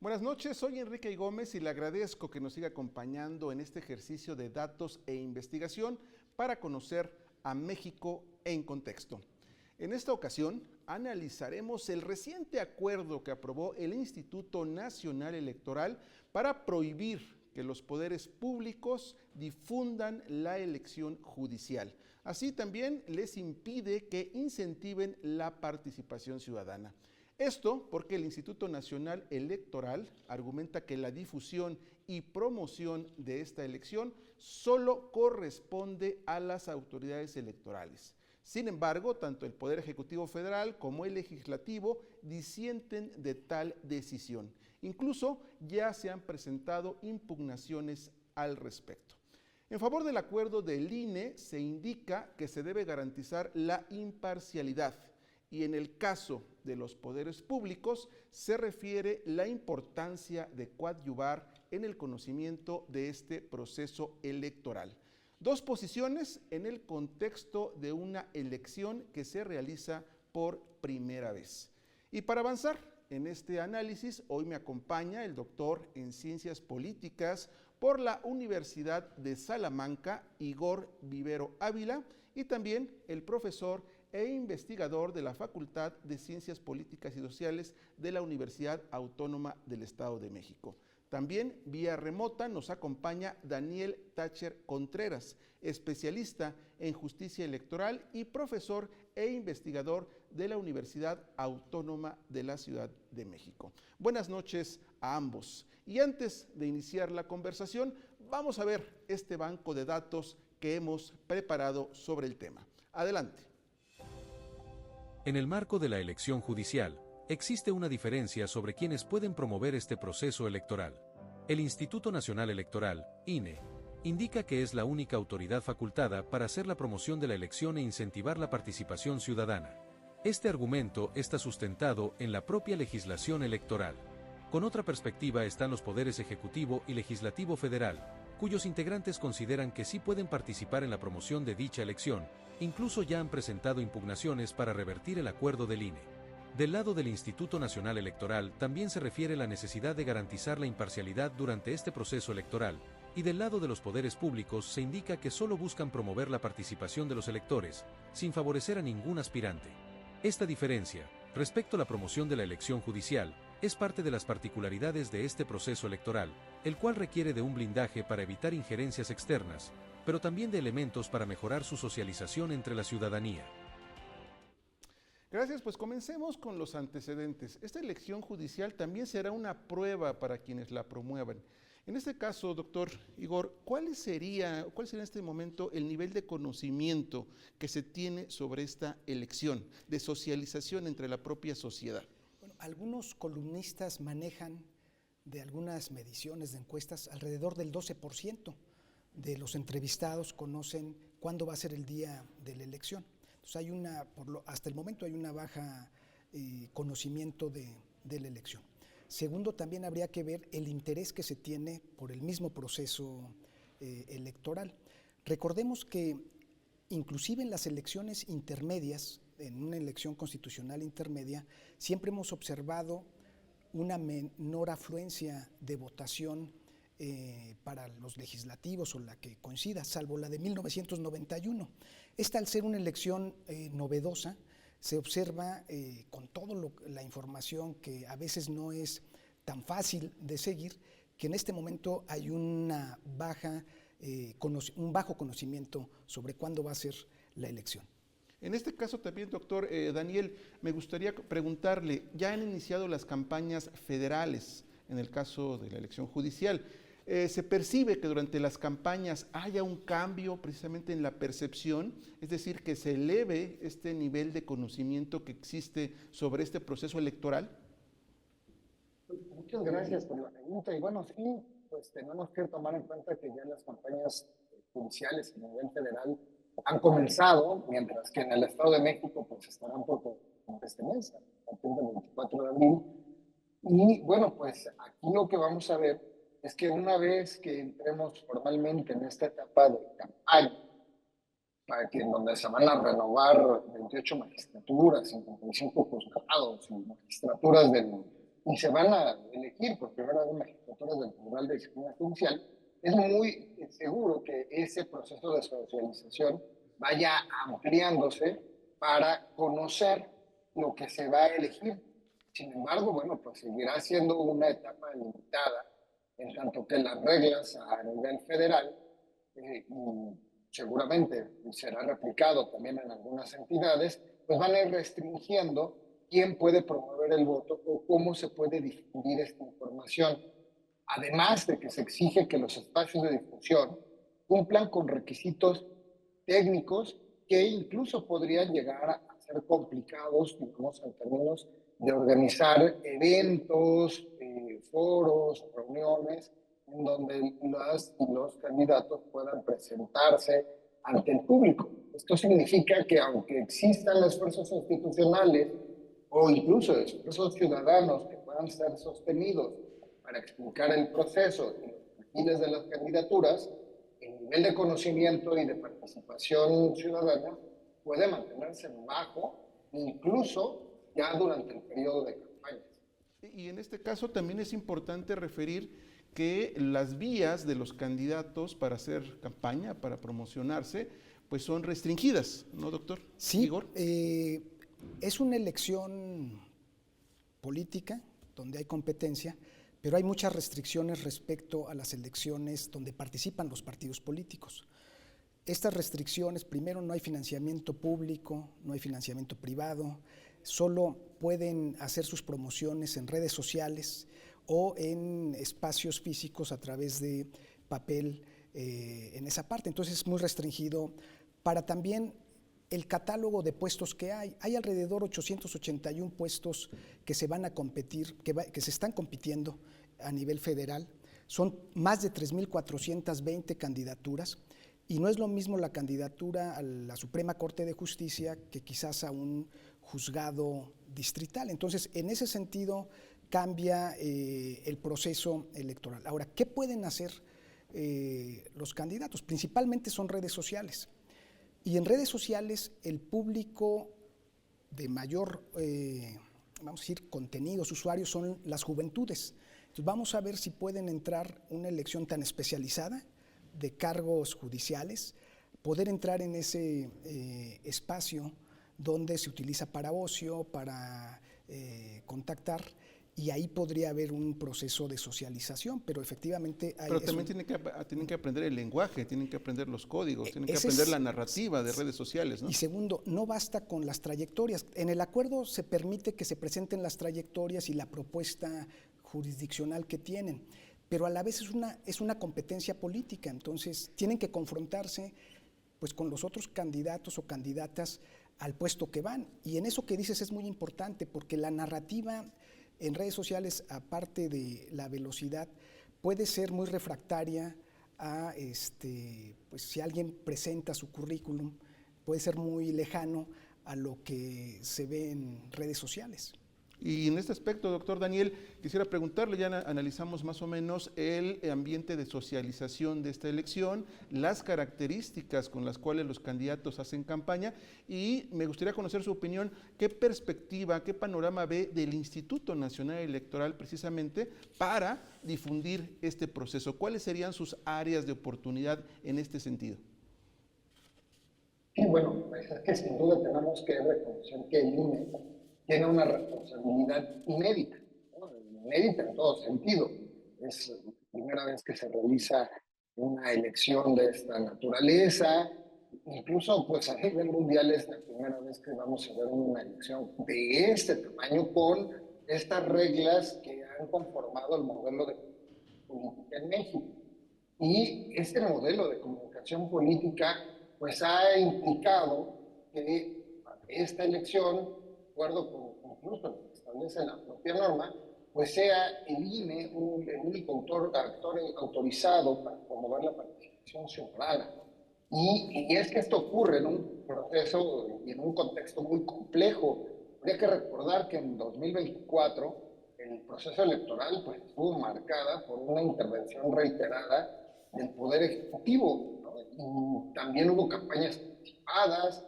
Buenas noches, soy Enrique Gómez y le agradezco que nos siga acompañando en este ejercicio de datos e investigación para conocer a México en contexto. En esta ocasión analizaremos el reciente acuerdo que aprobó el Instituto Nacional Electoral para prohibir que los poderes públicos difundan la elección judicial. Así también les impide que incentiven la participación ciudadana. Esto porque el Instituto Nacional Electoral argumenta que la difusión y promoción de esta elección solo corresponde a las autoridades electorales. Sin embargo, tanto el Poder Ejecutivo Federal como el Legislativo disienten de tal decisión. Incluso ya se han presentado impugnaciones al respecto. En favor del acuerdo del INE se indica que se debe garantizar la imparcialidad y en el caso de los poderes públicos se refiere la importancia de coadyuvar en el conocimiento de este proceso electoral. Dos posiciones en el contexto de una elección que se realiza por primera vez. Y para avanzar en este análisis, hoy me acompaña el doctor en Ciencias Políticas por la Universidad de Salamanca, Igor Vivero Ávila, y también el profesor e investigador de la Facultad de Ciencias Políticas y Sociales de la Universidad Autónoma del Estado de México. También vía remota nos acompaña Daniel Tácher Contreras, especialista en justicia electoral y profesor e investigador de la Universidad Autónoma de la Ciudad de México. Buenas noches a ambos. Y antes de iniciar la conversación, vamos a ver este banco de datos que hemos preparado sobre el tema. Adelante. En el marco de la elección judicial, existe una diferencia sobre quienes pueden promover este proceso electoral. El Instituto Nacional Electoral, INE, indica que es la única autoridad facultada para hacer la promoción de la elección e incentivar la participación ciudadana. Este argumento está sustentado en la propia legislación electoral. Con otra perspectiva están los poderes ejecutivo y legislativo federal, cuyos integrantes consideran que sí pueden participar en la promoción de dicha elección, incluso ya han presentado impugnaciones para revertir el acuerdo del INE. Del lado del Instituto Nacional Electoral también se refiere la necesidad de garantizar la imparcialidad durante este proceso electoral, y del lado de los poderes públicos se indica que solo buscan promover la participación de los electores, sin favorecer a ningún aspirante. Esta diferencia, respecto a la promoción de la elección judicial, es parte de las particularidades de este proceso electoral, el cual requiere de un blindaje para evitar injerencias externas, pero también de elementos para mejorar su socialización entre la ciudadanía. Gracias, pues comencemos con los antecedentes. Esta elección judicial también será una prueba para quienes la promuevan. En este caso, doctor Igor, ¿cuál sería en este momento el nivel de conocimiento que se tiene sobre esta elección, de socialización entre la propia sociedad? Bueno, algunos columnistas manejan de algunas mediciones de encuestas alrededor del 12% de los entrevistados conocen cuándo va a ser el día de la elección. Entonces hasta el momento hay una baja conocimiento de la elección. Segundo, también habría que ver el interés que se tiene por el mismo proceso electoral. Recordemos que inclusive en las elecciones intermedias, en una elección constitucional intermedia, siempre hemos observado una menor afluencia de votación para los legislativos o la que coincida, salvo la de 1991. Esta, al ser una elección novedosa, se observa con toda la información que a veces no es tan fácil de seguir, que en este momento hay un bajo conocimiento sobre cuándo va a ser la elección. En este caso también, doctor Daniel, me gustaría preguntarle, ya han iniciado las campañas federales en el caso de la elección judicial. ¿Se percibe que durante las campañas haya un cambio precisamente en la percepción, es decir, que se eleve este nivel de conocimiento que existe sobre este proceso electoral? Muchas gracias por la pregunta. Y bueno, sí, pues tenemos que tomar en cuenta que ya las campañas judiciales a nivel federal han comenzado, mientras que en el Estado de México pues estarán por este mes, a partir del 24 de abril. Y bueno, pues aquí lo que vamos a ver es que una vez que entremos formalmente en esta etapa de campaña, en donde se van a renovar 28 magistraturas, 55 juzgados y magistraturas del y se van a elegir por primera vez magistraturas del Tribunal de Disciplina Judicial, es muy seguro que ese proceso de socialización vaya ampliándose para conocer lo que se va a elegir. Sin embargo, bueno, pues seguirá siendo una etapa limitada, en tanto que las reglas a nivel federal seguramente será replicado también en algunas entidades, pues van a ir restringiendo quién puede promover el voto o cómo se puede difundir esta información. Además de que se exige que los espacios de difusión cumplan con requisitos técnicos que incluso podrían llegar a ser complicados, digamos, en términos de organizar eventos, foros, reuniones, en donde las y los candidatos puedan presentarse ante el público. Esto significa que aunque existan esfuerzos institucionales o incluso esfuerzos ciudadanos que puedan ser sostenidos para explicar el proceso y los perfiles de las candidaturas, el nivel de conocimiento y de participación ciudadana puede mantenerse bajo, incluso ya durante el periodo de campañas. Y en este caso también es importante referir que las vías de los candidatos para hacer campaña, para promocionarse, pues son restringidas, ¿no, doctor? Sí, Igor. Es una elección política donde hay competencia, pero hay muchas restricciones respecto a las elecciones donde participan los partidos políticos. Estas restricciones, primero, no hay financiamiento público, no hay financiamiento privado, solo pueden hacer sus promociones en redes sociales o en espacios físicos a través de papel en esa parte. Entonces es muy restringido para también el catálogo de puestos que hay. Hay alrededor de 881 puestos que se van a competir, que se están compitiendo a nivel federal. Son más de 3.420 candidaturas y no es lo mismo la candidatura a la Suprema Corte de Justicia que quizás a un juzgado distrital. Entonces, en ese sentido, cambia el proceso electoral. Ahora, ¿qué pueden hacer los candidatos? Principalmente son redes sociales. Y en redes sociales el público de mayor, vamos a decir, contenidos, usuarios, son las juventudes. Entonces vamos a ver si pueden entrar una elección tan especializada de cargos judiciales, poder entrar en ese espacio donde se utiliza para ocio, para contactar, y ahí podría haber un proceso de socialización, pero efectivamente hay... Pero también tienen que aprender el lenguaje, tienen que aprender los códigos, tienen que aprender la narrativa de redes sociales, ¿no? Y segundo, no basta con las trayectorias. En el acuerdo se permite que se presenten las trayectorias y la propuesta jurisdiccional que tienen, pero a la vez es una competencia política, entonces tienen que confrontarse pues con los otros candidatos o candidatas al puesto que van. Y en eso que dices es muy importante, porque la narrativa en redes sociales, aparte de la velocidad, puede ser muy refractaria a, pues si alguien presenta su currículum, puede ser muy lejano a lo que se ve en redes sociales. Y en este aspecto, doctor Daniel, quisiera preguntarle, ya analizamos más o menos el ambiente de socialización de esta elección, las características con las cuales los candidatos hacen campaña, y me gustaría conocer su opinión, qué perspectiva, qué panorama ve del Instituto Nacional Electoral precisamente para difundir este proceso. ¿Cuáles serían sus áreas de oportunidad en este sentido? Y bueno, pues es que sin duda tenemos que reconocer que el INE tiene una responsabilidad inédita, ¿no? Inédita en todo sentido. Es la primera vez que se realiza una elección de esta naturaleza, incluso pues a nivel mundial es la primera vez que vamos a ver una elección de este tamaño con estas reglas que han conformado el modelo de política en México. Y este modelo de comunicación política pues ha implicado que esta elección, de acuerdo con incluso lo que establece la propia norma, pues sea el INE el único actor autorizado para promover la participación ciudadana. Y es que esto ocurre en un proceso y en un contexto muy complejo. Habría que recordar que en 2024 el proceso electoral pues, estuvo marcada por una intervención reiterada del Poder Ejecutivo, ¿no? Y también hubo campañas anticipadas,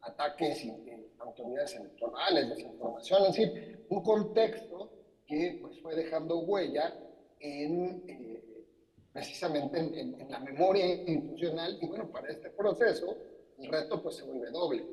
ataques a autoridades electorales, desinformación, es decir, un contexto que pues, fue dejando huella precisamente en la memoria institucional. Y bueno, para este proceso el reto pues se vuelve doble,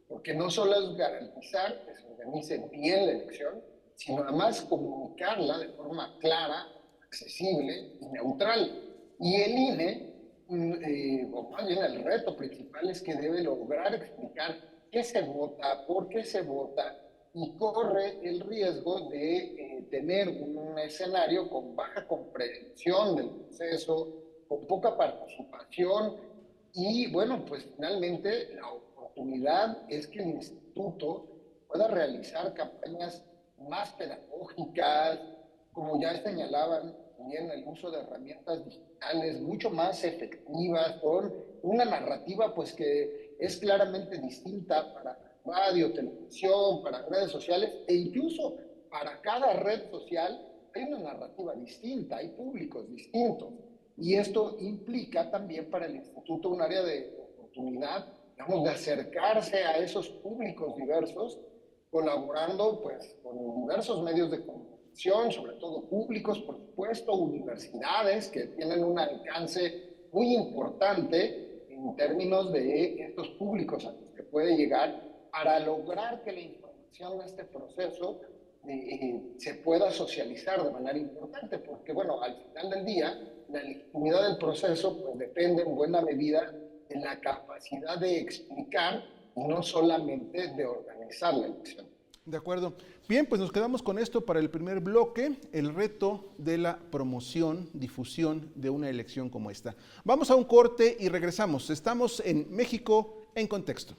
porque no solo es garantizar que se organice bien la elección, sino además comunicarla de forma clara, accesible y neutral. Y el INE, o más bien el reto principal es que debe lograr explicar qué se vota, por qué se vota, y corre el riesgo de tener un escenario con baja comprensión del proceso, con poca participación, y bueno, pues finalmente la oportunidad es que el instituto pueda realizar campañas más pedagógicas, como ya señalaban también el uso de herramientas digitales mucho más efectivas, con una narrativa pues que es claramente distinta para radio, televisión, para redes sociales, e incluso para cada red social hay una narrativa distinta, hay públicos distintos. Y esto implica también para el instituto un área de oportunidad, digamos, de acercarse a esos públicos diversos, colaborando pues con diversos medios de comunicación, sobre todo públicos, por supuesto, universidades que tienen un alcance muy importante en términos de estos públicos a los que puede llegar, para lograr que la información de este proceso se pueda socializar de manera importante, porque bueno, al final del día, la legitimidad del proceso pues depende en buena medida de la capacidad de explicar y no solamente de organizar la elección. De acuerdo. Bien, pues nos quedamos con esto para el primer bloque, el reto de la promoción, difusión de una elección como esta. Vamos a un corte y regresamos. Estamos en México en Contexto.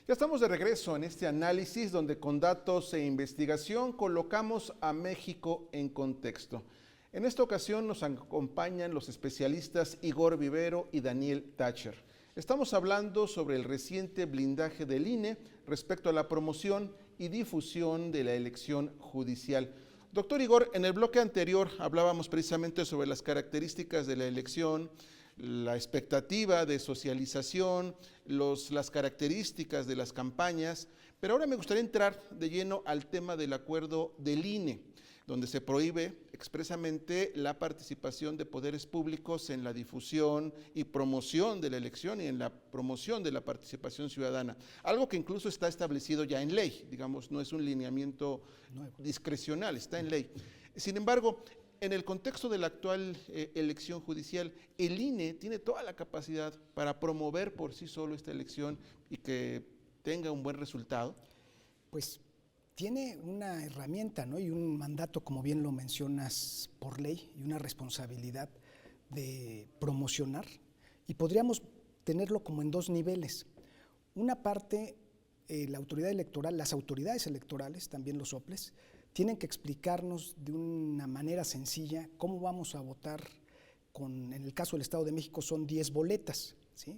Ya estamos de regreso en este análisis donde con datos e investigación colocamos a México en contexto. En esta ocasión nos acompañan los especialistas Igor Vivero y Daniel Thatcher. Estamos hablando sobre el reciente blindaje del INE respecto a la promoción y difusión de la elección judicial. Doctor Igor, en el bloque anterior hablábamos precisamente sobre las características de la elección, la expectativa de socialización, las características de las campañas, pero ahora me gustaría entrar de lleno al tema del acuerdo del INE, donde se prohíbe expresamente la participación de poderes públicos en la difusión y promoción de la elección y en la promoción de la participación ciudadana, algo que incluso está establecido ya en ley, digamos, no es un lineamiento discrecional, está en ley. Sin embargo, en el contexto de la actual elección judicial, el INE tiene toda la capacidad para promover por sí solo esta elección y que tenga un buen resultado. Pues tiene una herramienta, ¿no? Y un mandato, como bien lo mencionas, por ley, y una responsabilidad de promocionar. Y podríamos tenerlo como en dos niveles. Una parte, la autoridad electoral, las autoridades electorales, también los OPLES, tienen que explicarnos de una manera sencilla cómo vamos a votar en el caso del Estado de México son 10 boletas, ¿sí?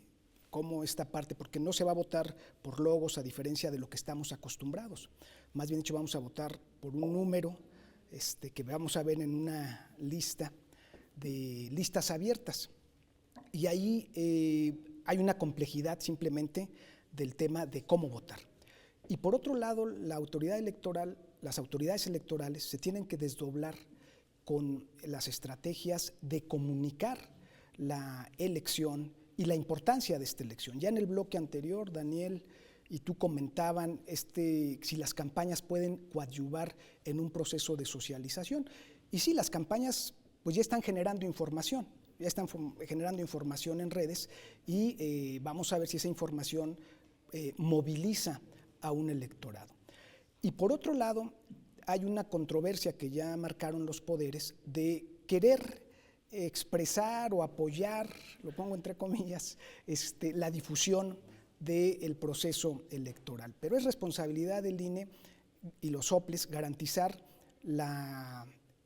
Cómo esta parte, porque no se va a votar por logos a diferencia de lo que estamos acostumbrados. Más bien dicho, vamos a votar por un número que vamos a ver en una lista de listas abiertas. Y ahí hay una complejidad simplemente del tema de cómo votar. Y por otro lado, la autoridad electoral, las autoridades electorales se tienen que desdoblar con las estrategias de comunicar la elección y la importancia de esta elección. Ya en el bloque anterior, Daniel y tú comentaban si las campañas pueden coadyuvar en un proceso de socialización. Y sí, las campañas pues ya están generando información, en redes y vamos a ver si esa información moviliza a un electorado. Y por otro lado, hay una controversia que ya marcaron los poderes de querer expresar o apoyar, lo pongo entre comillas, la difusión del proceso electoral. Pero es responsabilidad del INE y los soples garantizar la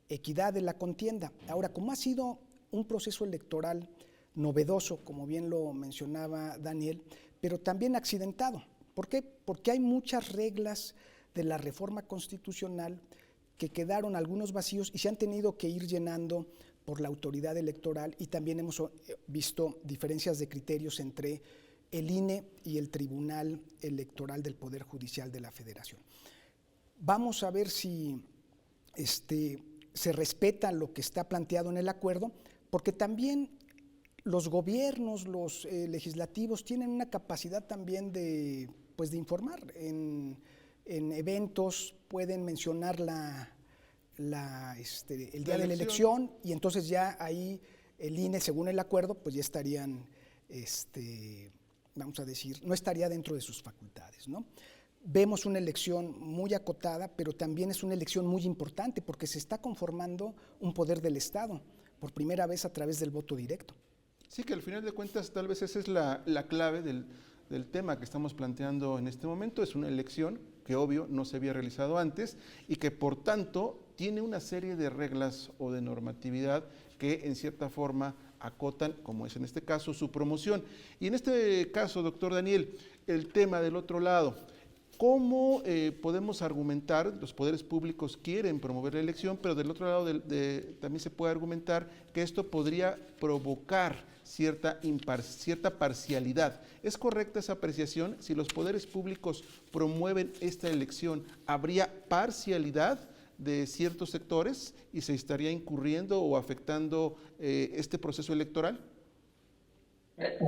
equidad de la contienda. Ahora, como ha sido un proceso electoral novedoso, como bien lo mencionaba Daniel, pero también accidentado. ¿Por qué? Porque hay muchas reglas de la reforma constitucional que quedaron algunos vacíos y se han tenido que ir llenando por la autoridad electoral, y también hemos visto diferencias de criterios entre el INE y el Tribunal Electoral del Poder Judicial de la Federación. Vamos a ver si se respeta lo que está planteado en el acuerdo, porque también los gobiernos, los legislativos tienen una capacidad también de informar. En eventos pueden mencionar el día de la elección, y entonces ya ahí el INE, según el acuerdo, pues ya estarían, vamos a decir, no estaría dentro de sus facultades, ¿no? Vemos una elección muy acotada, pero también es una elección muy importante porque se está conformando un poder del Estado por primera vez a través del voto directo. Sí, que al final de cuentas tal vez esa es la clave del tema que estamos planteando en este momento. Es una elección que obvio no se había realizado antes y que por tanto tiene una serie de reglas o de normatividad que en cierta forma acotan, como es en este caso, su promoción. Y en este caso, doctor Daniel, el tema del otro lado, ¿cómo podemos argumentar? Los poderes públicos quieren promover la elección, pero del otro lado también se puede argumentar que esto podría provocar cierta parcialidad. ¿Es correcta esa apreciación? Si los poderes públicos promueven esta elección, ¿habría parcialidad de ciertos sectores y se estaría incurriendo o afectando este proceso electoral?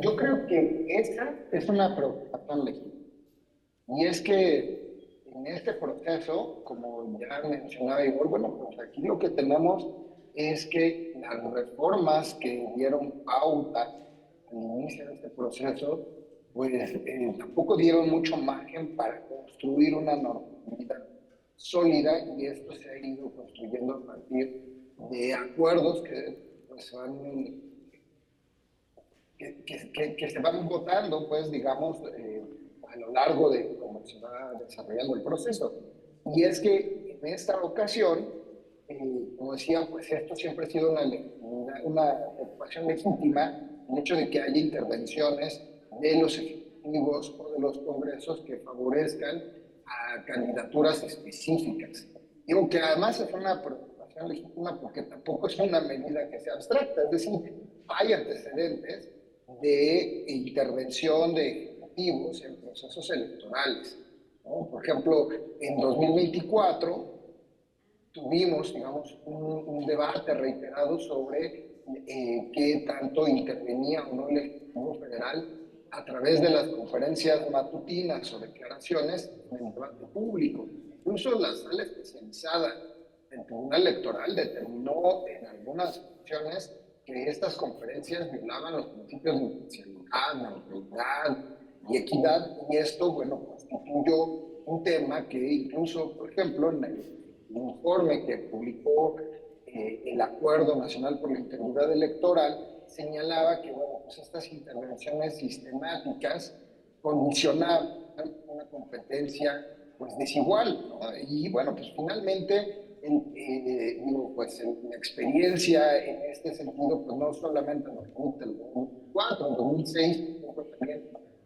Yo creo que esa es una preocupación legítima. Y es que en este proceso, como ya mencionaba Igor, bueno, pues aquí lo que tenemos es que las reformas que dieron pauta al inicio de este proceso, pues tampoco dieron mucho margen para construir una normatividad sólida, y esto se ha ido construyendo a partir de acuerdos que se van votando, pues digamos, a lo largo de cómo se va desarrollando el proceso. Y es que en esta ocasión, como decía, pues esto siempre ha sido una preocupación legítima, el hecho de que haya intervenciones de los ejecutivos o de los congresos que favorezcan a candidaturas específicas. Digo que además es una preocupación legítima porque tampoco es una medida que sea abstracta, es decir, hay antecedentes de intervención de ejecutivos en procesos electorales, ¿no? Por ejemplo, en 2024 tuvimos, digamos, un debate reiterado sobre qué tanto intervenía o no el Ejecutivo Federal a través de las conferencias matutinas o declaraciones en el debate público. Incluso la sala especializada del Tribunal Electoral determinó en algunas ocasiones que estas conferencias violaban los principios de imparcialidad, neutralidad y equidad, y esto, bueno, constituyó un tema que incluso, por ejemplo, en el informe que publicó el Acuerdo Nacional por la Integridad Electoral, señalaba que, bueno, pues estas intervenciones sistemáticas condicionaban una competencia pues desigual, ¿no? Y bueno, pues finalmente pues la experiencia en este sentido, pues no solamente en 2004, en 2006, también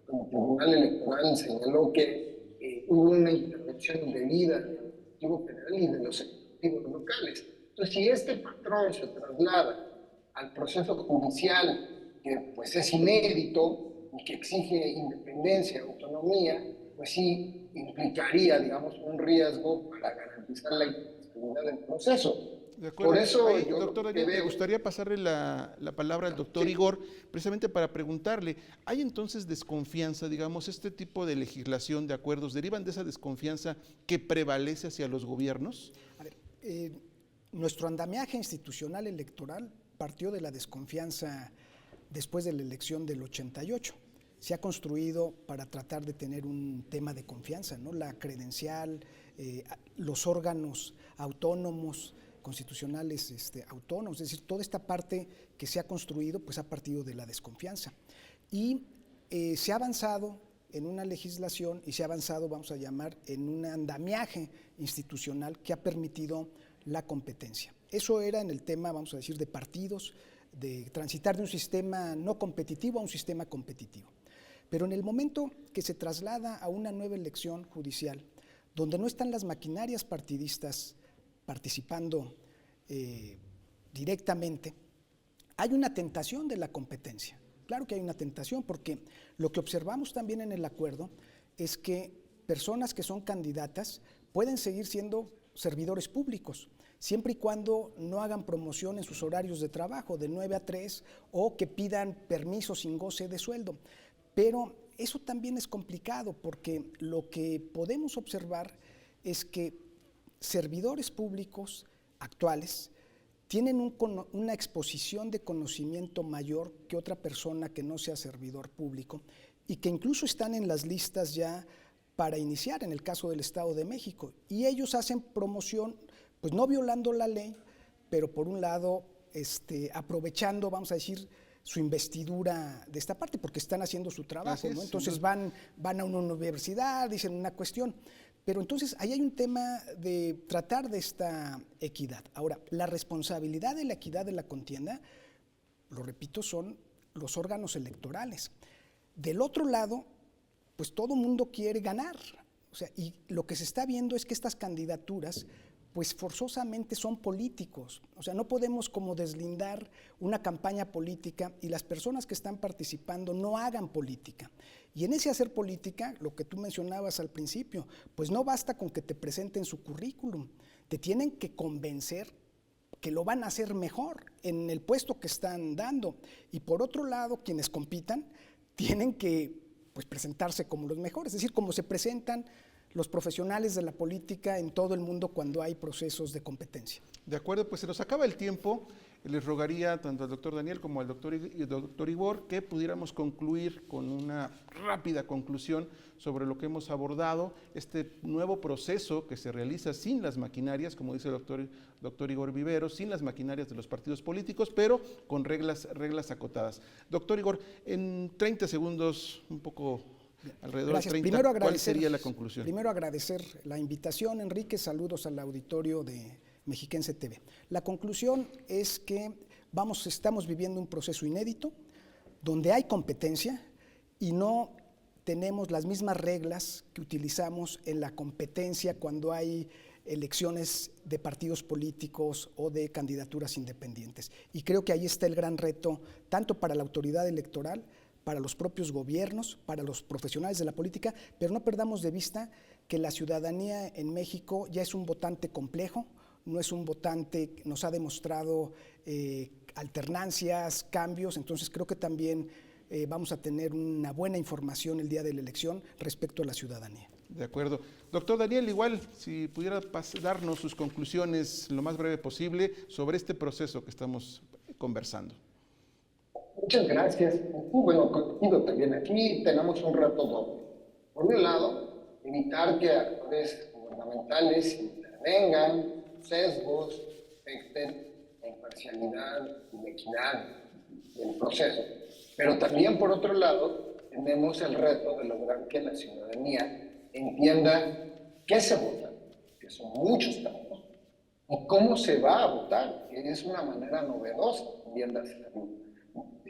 el Tribunal Electoral señaló que hubo una intervención indebida del Ejecutivo Federal y de los ejecutivos locales. Entonces, si este patrón se traslada al proceso judicial, que pues es inédito y que exige independencia, autonomía, pues sí implicaría, digamos, un riesgo para garantizar la integridad del proceso. De acuerdo. Por eso, ahí, yo doctor Daniel, me gustaría pasarle la palabra al doctor Igor, precisamente para preguntarle, ¿hay entonces desconfianza, digamos, este tipo de legislación, de acuerdos, derivan de esa desconfianza que prevalece hacia los gobiernos? A ver, nuestro andamiaje institucional electoral partió de la desconfianza después de la elección del 88. Se ha construido para tratar de tener un tema de confianza, ¿no? La credencial, los órganos autónomos constitucionales autónomos, es decir, toda esta parte que se ha construido pues ha partido de la desconfianza. Y se ha avanzado en una legislación y se ha avanzado, vamos a llamar, en un andamiaje institucional que ha permitido la competencia. Eso era en el tema, vamos a decir, de partidos, de transitar de un sistema no competitivo a un sistema competitivo. Pero en el momento que se traslada a una nueva elección judicial, donde no están las maquinarias partidistas participando directamente, hay una tentación de la competencia. Claro que hay una tentación, porque lo que observamos también en el acuerdo es que personas que son candidatas pueden seguir siendo servidores públicos, siempre y cuando no hagan promoción en sus horarios de trabajo, de 9 a 3, o que pidan permiso sin goce de sueldo. Pero eso también es complicado, porque lo que podemos observar es que servidores públicos actuales tienen una exposición de conocimiento mayor que otra persona que no sea servidor público, y que incluso están en las listas ya para iniciar, en el caso del Estado de México. Y ellos hacen promoción, pues no violando la ley, pero por un lado aprovechando, vamos a decir, su investidura de esta parte, porque están haciendo su trabajo, ¿no? Entonces van a una universidad, dicen una cuestión. Pero entonces ahí hay un tema de tratar de esta equidad. Ahora, la responsabilidad de la equidad de la contienda, lo repito, son los órganos electorales. Del otro lado, pues todo mundo quiere ganar. O sea, y lo que se está viendo es que estas candidaturas pues forzosamente son políticos. O sea, no podemos como deslindar una campaña política y las personas que están participando no hagan política. Y en ese hacer política, lo que tú mencionabas al principio, pues no basta con que te presenten su currículum, te tienen que convencer que lo van a hacer mejor en el puesto que están dando. Y por otro lado, quienes compitan tienen que pues presentarse como los mejores, es decir, como se presentan los profesionales de la política en todo el mundo cuando hay procesos de competencia. De acuerdo, pues se nos acaba el tiempo. Les rogaría tanto al doctor Daniel como al doctor Igor que pudiéramos concluir con una rápida conclusión sobre lo que hemos abordado, este nuevo proceso que se realiza sin las maquinarias, como dice el doctor Igor Vivero, sin las maquinarias de los partidos políticos, pero con reglas acotadas. Doctor Igor, en 30 segundos, un poco alrededor de 30, ¿cuál sería la conclusión? Primero agradecer la invitación, Enrique, saludos al auditorio de Mexiquense TV. La conclusión es que estamos viviendo un proceso inédito, donde hay competencia y no tenemos las mismas reglas que utilizamos en la competencia cuando hay elecciones de partidos políticos o de candidaturas independientes. Y creo que ahí está el gran reto, tanto para la autoridad electoral, para los propios gobiernos, para los profesionales de la política, pero no perdamos de vista que la ciudadanía en México ya es un votante complejo, no es un votante, nos ha demostrado alternancias, cambios, entonces creo que también vamos a tener una buena información el día de la elección respecto a la ciudadanía. De acuerdo. Doctor Daniel, igual, si pudiera darnos sus conclusiones lo más breve posible sobre este proceso que estamos conversando. Muchas gracias. Bueno, coincido también. Aquí tenemos un reto doble. Por un lado, evitar que actores gubernamentales intervengan, sesgos, afecten la imparcialidad y la equidad del proceso. Pero también, por otro lado, tenemos el reto de lograr que la ciudadanía entienda qué se vota, que son muchos campos, y cómo se va a votar, que es una manera novedosa también de hacerlo.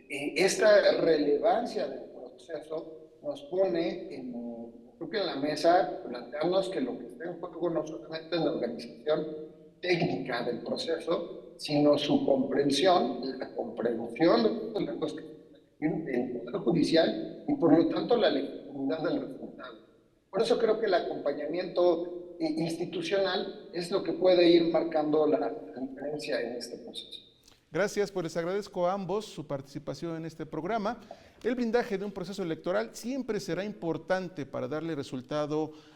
Esta relevancia del proceso nos pone creo que en la mesa plantearnos que lo que está en juego no solamente es la organización técnica del proceso, sino su comprensión, la comprensión de las cosas del Poder Judicial y por lo tanto la legitimidad del resultado. Por eso creo que el acompañamiento institucional es lo que puede ir marcando la diferencia en este proceso. Gracias, pues les agradezco a ambos su participación en este programa. El blindaje de un proceso electoral siempre será importante para darle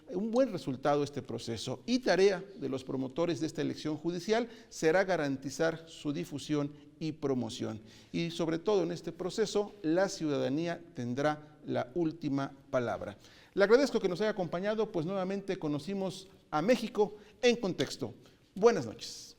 un buen resultado a este proceso, y tarea de los promotores de esta elección judicial será garantizar su difusión y promoción. Y sobre todo en este proceso, la ciudadanía tendrá la última palabra. Le agradezco que nos haya acompañado, pues nuevamente conocimos a México en contexto. Buenas noches.